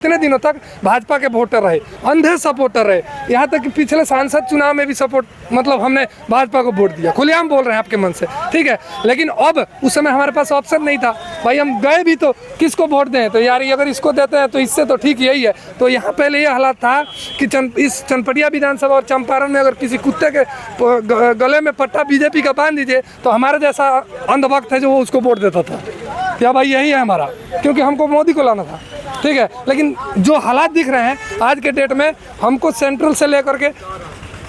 इतने दिनों तक भाजपा के वोटर रहे, अंधे सपोर्टर रहे, यहाँ तक कि पिछले सांसद चुनाव में भी सपोर्ट मतलब हमने भाजपा को वोट दिया, खुलेआम बोल रहे हैं आपके मन से, ठीक है। लेकिन अब उस समय हमारे पास ऑप्शन नहीं था भाई, हम गए भी तो किसको वोट दें, तो यार अगर इसको देते हैं तो इससे तो ठीक यही है। तो यहाँ पहले ये हालात था कि इस चनपटिया विधानसभा और चंपारण में अगर किसी कुत्ते के गले में पट्टा बीजेपी का बांध दीजिए तो हमारे जैसा अंधभक्त है जो वो उसको वोट देता था, क्या भाई यही है हमारा, क्योंकि हमको मोदी को लाना था, ठीक है। लेकिन जो हालात दिख रहे हैं आज के डेट में, हमको सेंट्रल से लेकर के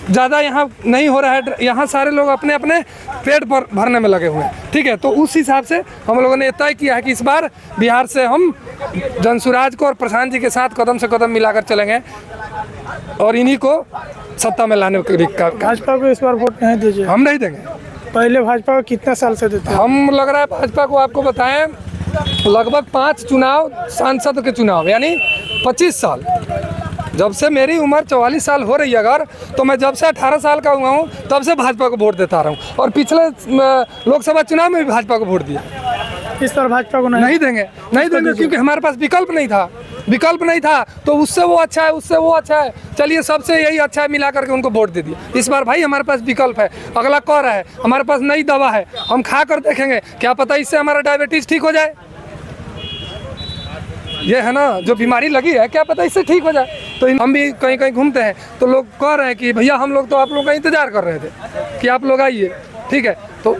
ज़्यादा यहाँ नहीं हो रहा है, यहाँ सारे लोग अपने अपने पेट पर भरने में लगे हुए हैं, ठीक है। तो उस हिसाब से हम लोगों ने तय किया है कि इस बार बिहार से हम जनसुराज को और प्रशांत जी के साथ कदम से कदम मिलाकर चलेंगे और इन्हीं को सत्ता में लाने के लिए। भाजपा को इस बार वोट नहीं दीजिए। हम नहीं देंगे। पहले भाजपा को कितने साल से देते हैं? हम लग रहा है भाजपा को आपको बताएं लगभग 5 चुनाव सांसद के चुनाव यानी 25 साल, जब से मेरी उम्र 44 साल हो रही है अगर, तो मैं जब से 18 साल का हुआ हूँ तब से भाजपा को वोट देता रहा हूँ और पिछले लोकसभा चुनाव में भी भाजपा को वोट दिया। इस बार भाजपा को नहीं देंगे क्योंकि हमारे पास विकल्प नहीं था तो उससे वो अच्छा है, उससे वो अच्छा है, चलिए सबसे यही अच्छा है, मिला करके उनको वोट दे दिया। इस बार भाई हमारे पास विकल्प है, अगला कह रहा है, हमारे पास नई दवा है, हम खा कर देखेंगे, क्या पता इससे हमारा डायबिटीज़ ठीक हो जाए, ये है ना जो बीमारी लगी है, क्या पता इससे ठीक हो जाए। तो हम भी कहीं कहीं घूमते हैं तो लोग कह रहे हैं कि भैया हम लोग तो आप लोग का इंतजार कर रहे थे कि आप लोग आइए, ठीक है। तो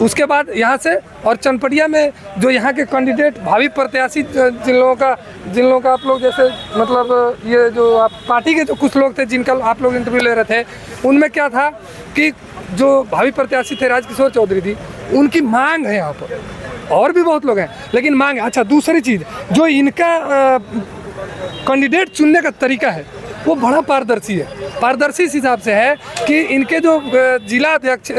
उसके बाद यहाँ से और चनपटिया में जो यहाँ के कैंडिडेट भावी प्रत्याशी जिन लोगों का आप लोग जैसे मतलब ये जो आप पार्टी के जो कुछ लोग थे जिनका आप लोग इंटरव्यू ले रहे थे, उनमें क्या था कि जो भावी प्रत्याशी थे राजकिशोर चौधरी थी, उनकी मांग है यहाँ पर, और भी बहुत लोग हैं लेकिन मांग है। अच्छा, दूसरी चीज़ जो इनका कैंडिडेट चुनने का तरीका है वो बड़ा पारदर्शी है। पारदर्शी इस हिसाब से है कि इनके जो जिला अध्यक्ष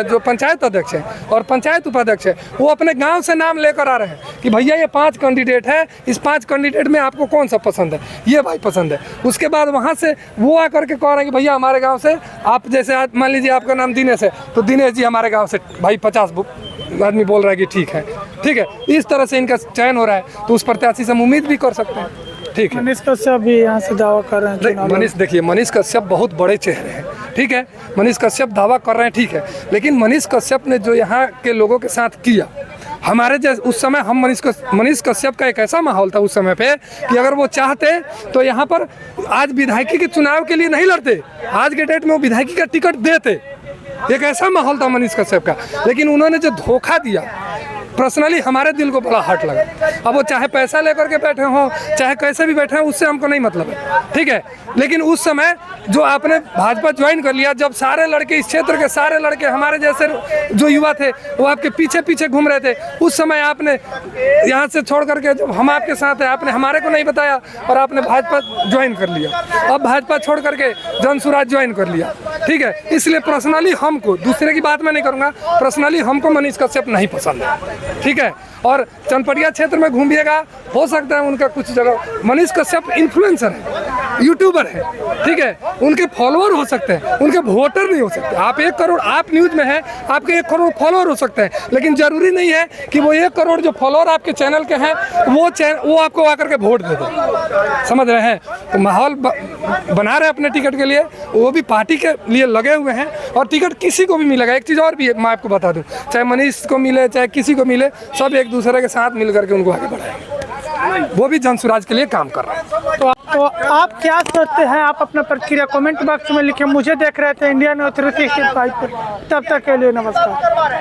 जो पंचायत अध्यक्ष हैं और पंचायत उपाध्यक्ष है वो अपने गांव से नाम लेकर आ रहे हैं कि भैया ये 5 कैंडिडेट है, इस 5 कैंडिडेट में आपको कौन सा पसंद है, ये भाई पसंद है। उसके बाद वहाँ से वो आकर के कह रहे हैं कि भैया हमारे गाँव से आप, जैसे आज मान लीजिए आपका नाम दिनेश है तो दिनेश जी हमारे गाँव से भाई 50 आदमी बोल रहा है कि ठीक है। इस तरह से इनका चयन हो रहा है, तो उस प्रत्याशी से हम उम्मीद भी कर सकते हैं, ठीक है। मनीष कश्यप भी यहाँ से दावा कर रहे हैं। मनीष कश्यप बहुत बड़े चेहरे हैं, ठीक है। मनीष कश्यप दावा कर रहे हैं, ठीक है, लेकिन मनीष कश्यप ने जो यहाँ के लोगों के साथ किया, हमारे जैसे उस समय हम मनीष कश्यप का एक ऐसा माहौल था उस समय पे कि अगर वो चाहते तो यहाँ पर आज विधायकी के चुनाव के लिए नहीं लड़ते, आज के डेट में वो विधायकी का टिकट देते, एक ऐसा माहौल था मनीष कश्यप का। लेकिन उन्होंने जो धोखा दिया, पर्सनली हमारे दिल को बड़ा हर्ट लगा। अब वो चाहे पैसा लेकर के बैठे हों चाहे कैसे भी बैठे हों, उससे हमको नहीं मतलब है, ठीक है। लेकिन उस समय जो आपने भाजपा ज्वाइन कर लिया, जब सारे लड़के इस क्षेत्र के सारे लड़के हमारे जैसे जो युवा थे वो आपके पीछे पीछे घूम रहे थे, उस समय आपने यहाँ से छोड़ करके जब हम आपके साथ हैं आपने हमारे को नहीं बताया और आपने भाजपा ज्वाइन कर लिया। अब भाजपा छोड़ करके जनसुराज ज्वाइन कर लिया, ठीक है। इसलिए पर्सनली हमको, दूसरे की बात मैं नहीं करूँगा, पर्सनली हमको मनीष कश्यप नहीं पसंद है, ठीक है। और चनपटिया क्षेत्र में घूमिएगा, हो सकता है उनका कुछ जगह, मनीष कश्यप इन्फ्लुएंसर है, यूट्यूबर है, ठीक है, उनके फॉलोअर हो सकते हैं, उनके वोटर नहीं हो सकते। आप 1 करोड़, आप न्यूज़ में हैं, आपके 1 करोड़ फॉलोअर हो सकते हैं, लेकिन जरूरी नहीं है कि वो 1 करोड़ जो फॉलोअर आपके चैनल के हैं वो आपको आकर के वोट दे दे, समझ रहे हैं। तो माहौल बना रहे अपने टिकट के लिए, वो भी पार्टी के लिए लगे हुए हैं और टिकट किसी को भी मिलेगा। एक चीज़ और भी मैं आपको बता दूं, चाहे मनीष को मिले चाहे किसी को मिले, सब एक दूसरे के साथ मिल करके उनको आगे बढ़ाएंगे, वो भी जनसुराज के लिए काम कर रहे हैं। तो आप क्या सोचते हैं, आप अपना प्रतिक्रिया कमेंट बॉक्स में लिखें। मुझे देख रहे थे इंडियन न्यूज़ 365 पर, तब तक के लिए नमस्कार।